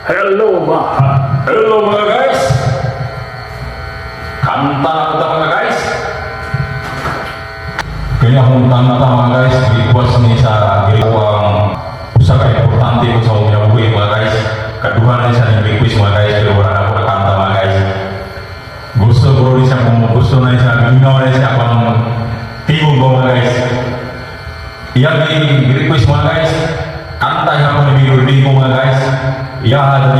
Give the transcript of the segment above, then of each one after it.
Hello mga guys. Kanta na kita mga guys. Kaya kung kanta mga guys, request ni sa ginawang usa ka importante ko sa mga buhay mga guys. Kaduha na siya ng request mga guys, pero wala na ako nakanta mga guys. Gusto ko rin siya kung gusto na siya, ginawa na siya pang tingog ko mga guys. Iyang request mga guys, kanta siya ako na binurdi ko mga guys. Iyahan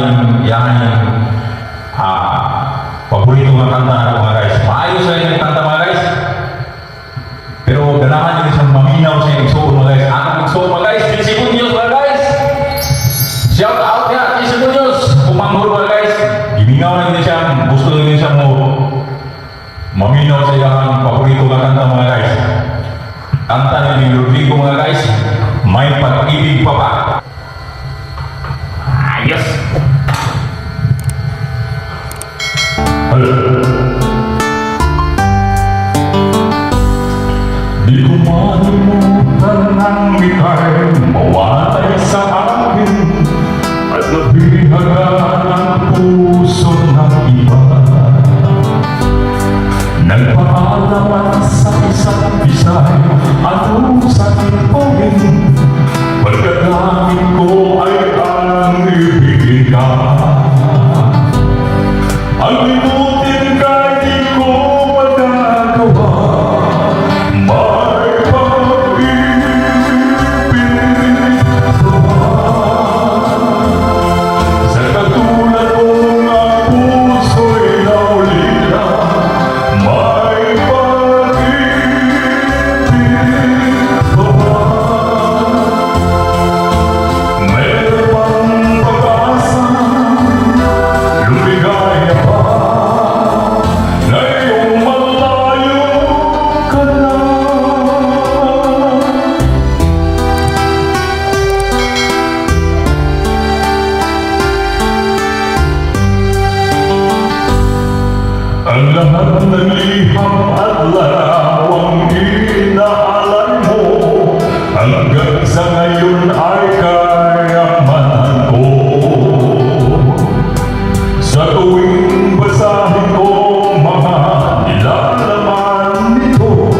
paborito nga kanta na mga guys. Maayos sa inyong kanta mga guys. Pero ganahan nyo isang maminaw sa inyong suot mga guys. Anak ng suot mga guys, Pinsi Munoz mga guys. Shout out niya, Pinsi Munoz. Pumanghol mga guys. Gimingaw na nyo siya, gusto nyo siya mo maminaw sa iyahan paborito nga kanta mga guys. Kanta ni Rodrigo mga guys, may pag-ibig pa pa. Ayos! Di ko malimutan ang ika'y mawalay sa akin at nabihagan ang puso ng iba. Nagpaalaman sa isa't isa'y anong sakit ko rin pagkagamit ko ay ang ibigin ka. Ang limutin ka di ko magagawa. May pag-ibig ka sa katulad mong ang puso'y naulila. May pag-ibig ka meron pang pag-asa, lumigaya pa. Ang lahat ng liham at larawang inaalay mo hanggang sa ngayon ay kayamanan ko. Sa tuwing basahin ko mga nilalaman nito,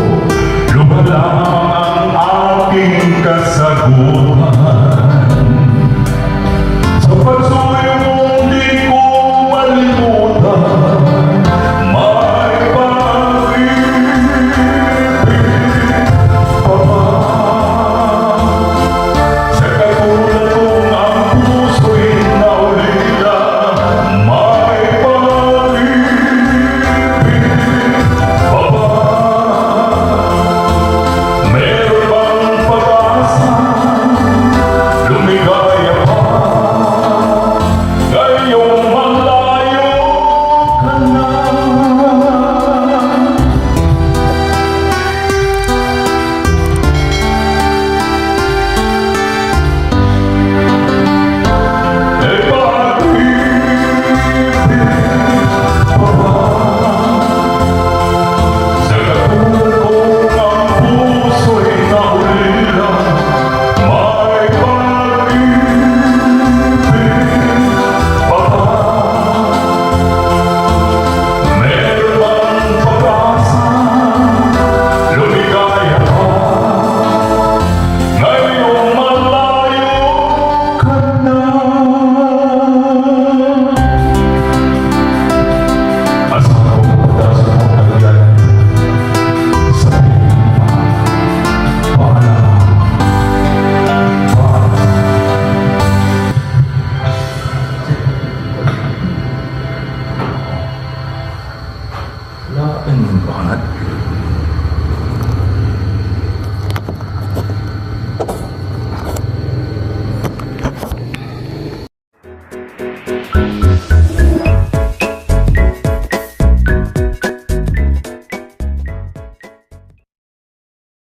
lumalang ang aking kasagutan. Sa pagsuyo mong di ko malimutan, banget.